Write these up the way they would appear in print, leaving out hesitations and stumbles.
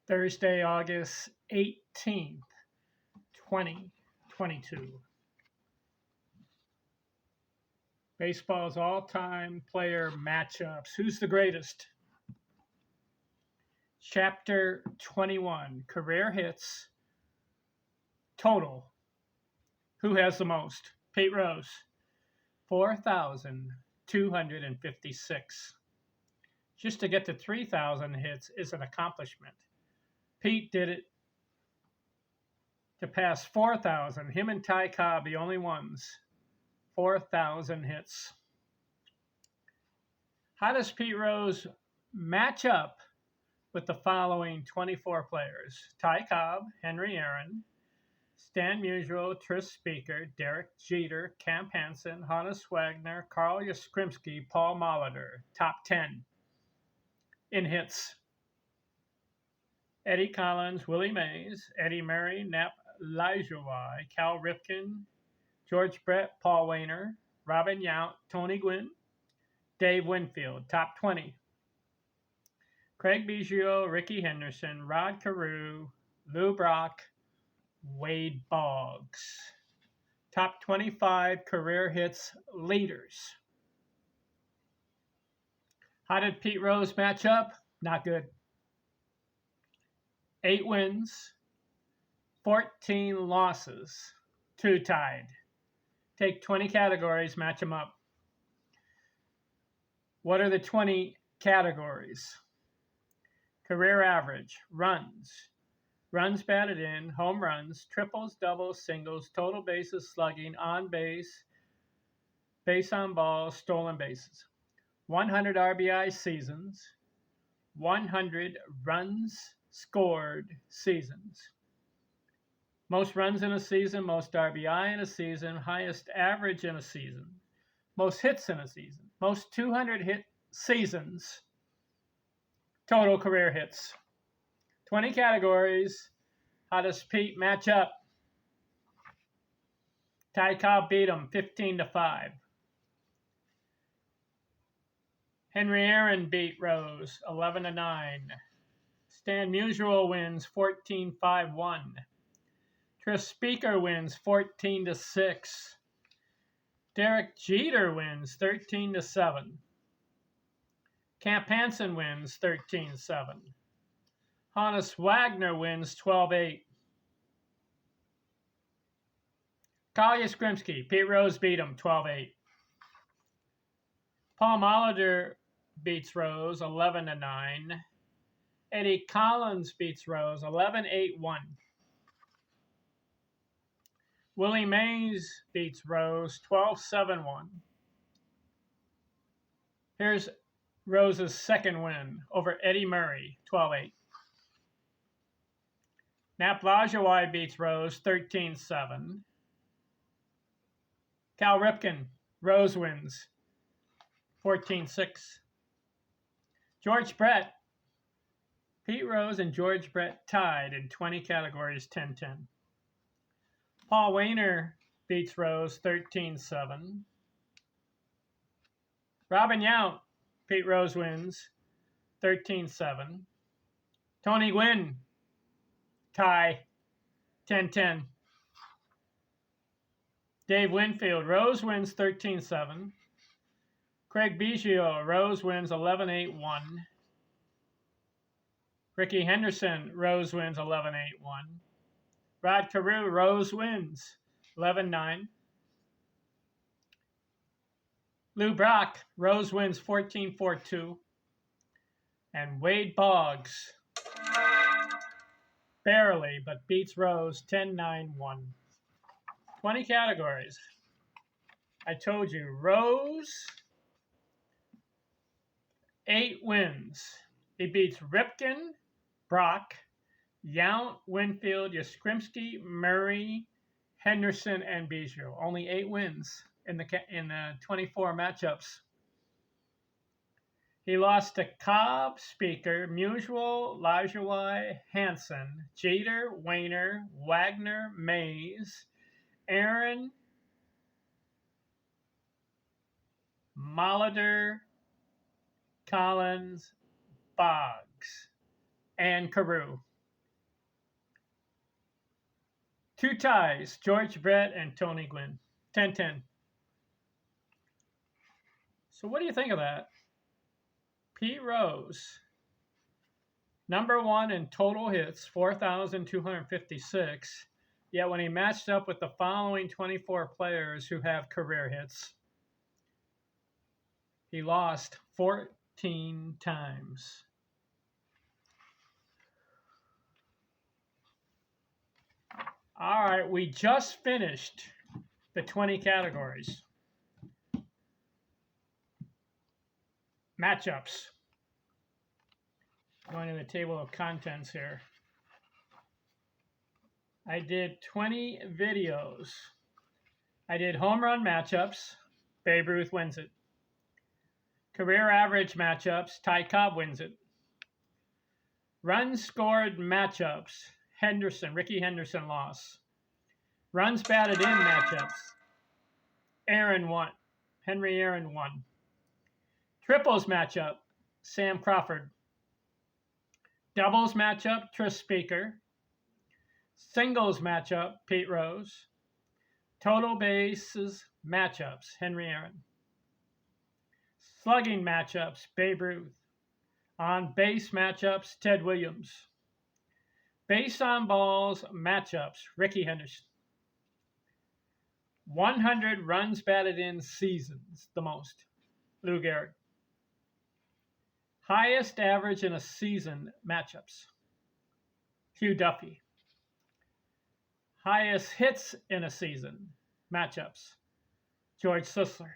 Thursday, August 18th, 2022. Baseball's all-time player matchups. Who's the greatest? Chapter 21, career hits, total. Who has the most? Pete Rose, 4,256. Just to get to 3,000 hits is an accomplishment. Pete did it to pass 4,000. Him and Ty Cobb, the only ones. 4,000 hits. How does Pete Rose match up with the following 24 players? Ty Cobb, Henry Aaron, Stan Musial, Tris Speaker, Derek Jeter, Camp Hansen, Honus Wagner, Carl Yastrzemski, Paul Molitor. Top 10 in hits. Eddie Collins, Willie Mays, Eddie Murray, Nap Lajoie, Cal Ripken, George Brett, Paul Waner, Robin Yount, Tony Gwynn, Dave Winfield. Top 20. Craig Biggio, Ricky Henderson, Rod Carew, Lou Brock, Wade Boggs. Top 25 career hits leaders. How did Pete Rose match up? Not good. 8 wins, 14 losses, 2 tied. Take 20 categories, match them up. What are the 20 categories? Career average, runs, runs batted in, home runs, triples, doubles, singles, total bases, slugging, on base, base on balls, stolen bases. 100 RBI seasons, 100 runs scored seasons. Most runs in a season, most RBI in a season, highest average in a season, most hits in a season, most 200 hit seasons, total career hits. 20 categories. How does Pete match up? Ty Cobb beat him 15-5. Henry Aaron beat Rose 11-9. Stan Musial wins 14-5-1. Tris Speaker wins 14-6. Derek Jeter wins 13-7. Camp Hansen wins 13-7. Honus Wagner wins 12-8. Carl Yastrzemski, Pete Rose beat him 12-8. Paul Molitor beats Rose 11-9. Eddie Collins beats Rose 11-8-1. Willie Mays beats Rose 12-7-1. Here's Rose's second win over Eddie Murray, 12-8. Nap Lajoie beats Rose 13-7. Cal Ripken, Rose wins 14-6. George Brett, Pete Rose and George Brett tied in 20 categories, 10-10. Paul Waner beats Rose 13-7. Robin Yount, Pete Rose wins 13-7. Tony Gwynn, tie 10-10. Dave Winfield, Rose wins 13-7. Craig Biggio, Rose wins 11-8-1. Ricky Henderson, Rose wins 11-8-1. Rod Carew, Rose wins 11-9. Lou Brock, Rose wins 14-4-2. And Wade Boggs, barely, but beats Rose 10-9-1. 20 categories. I told you, Rose, 8 wins. He beats Ripken, Brock, Yount, Winfield, Yastrzemski, Murray, Henderson, and Biggio. Only 8 wins in the 24 matchups. He lost to Cobb, Speaker, Musial, Lajoie, Hansen, Jeter, Waner, Wagner, Mays, Aaron, Molitor, Collins, Boggs, and Carew. 2 ties, George Brett and Tony Gwynn. 10-10. So what do you think of that? Pete Rose, number 1 in total hits, 4,256. Yet when he matched up with the following 24 players who have career hits, he lost 14 times. All right, we just finished the 20 categories. Matchups. Going to the table of contents here. I did 20 videos. I did home run matchups. Babe Ruth wins it. Career average matchups. Ty Cobb wins it. Runs scored matchups. Ricky Henderson lost. Runs batted in matchups. Aaron won. Henry Aaron won. Triples matchup. Sam Crawford. Doubles matchup. Tris Speaker. Singles matchup. Pete Rose. Total bases matchups. Henry Aaron. Slugging matchups. Babe Ruth. On base matchups. Ted Williams. Base on balls matchups. Ricky Henderson. 100 runs batted in seasons, the most. Lou Gehrig. Highest average in a season matchups. Hugh Duffy. Highest hits in a season matchups. George Sisler.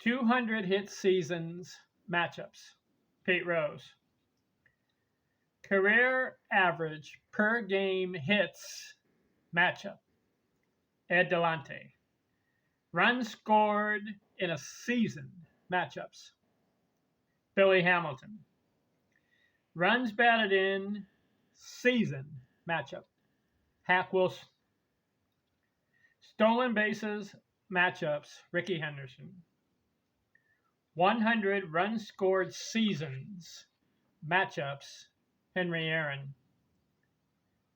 200 hit seasons matchups. Pete Rose. Career average per game hits matchup. Ed Delante. Runs scored in a season matchups. Billy Hamilton. Runs batted in season matchup. Hack Wilson. Stolen bases matchups. Ricky Henderson. 100 runs scored seasons matchups. Henry Aaron.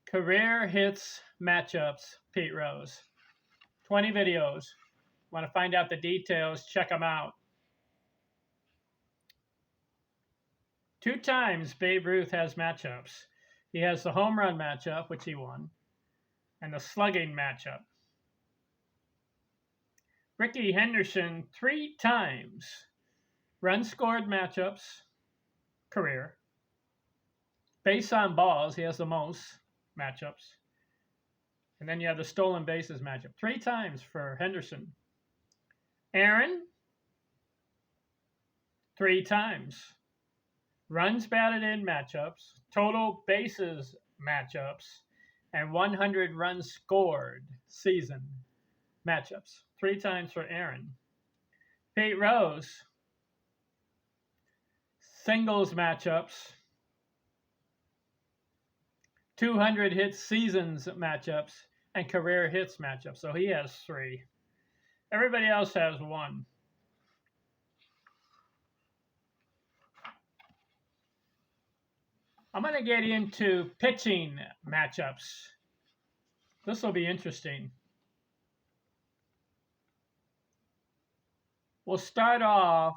Career hits matchups. Pete Rose. 20 videos. Want to find out the details? Check them out. 2 times Babe Ruth has matchups. He has the home run matchup, which he won, and the slugging matchup. Ricky Henderson 3 times. Run scored matchups, career. Base on balls, he has the most matchups. And then you have the stolen bases matchup. 3 times for Henderson. Aaron, 3 times. Runs batted in matchups, total bases matchups, and 100 runs scored season matchups. 3 times for Aaron. Pete Rose, singles matchups, 200 hits seasons matchups, and career hits matchups. So he has 3. Everybody else has 1. I'm going to get into pitching matchups. This will be interesting. We'll start off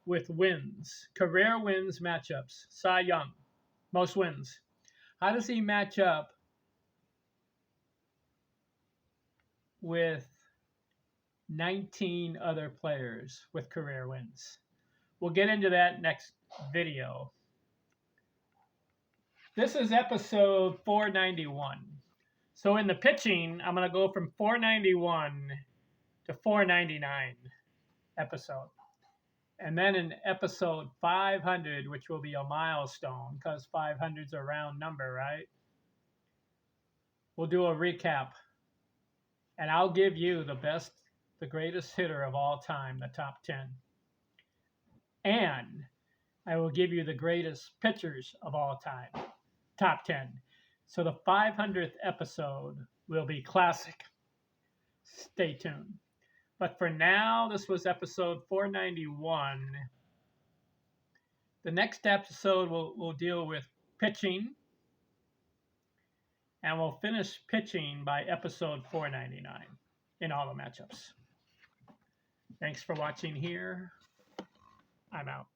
with wins, career wins matchups. Cy Young, most wins. How does he match up with 19 other players with career wins? We'll get into that next video. This is episode 491. So in the pitching, I'm going to go from 491 to 499 episode. And then in episode 500, which will be a milestone, because 500 is a round number, right? We'll do a recap. And I'll give you the greatest hitter of all time, the top 10. And I will give you the greatest pitchers of all time, top 10. So the 500th episode will be classic. Stay tuned. But for now, this was episode 491. The next episode will deal with pitching And we'll finish pitching by episode 499 in all the matchups. Thanks for watching here. I'm out.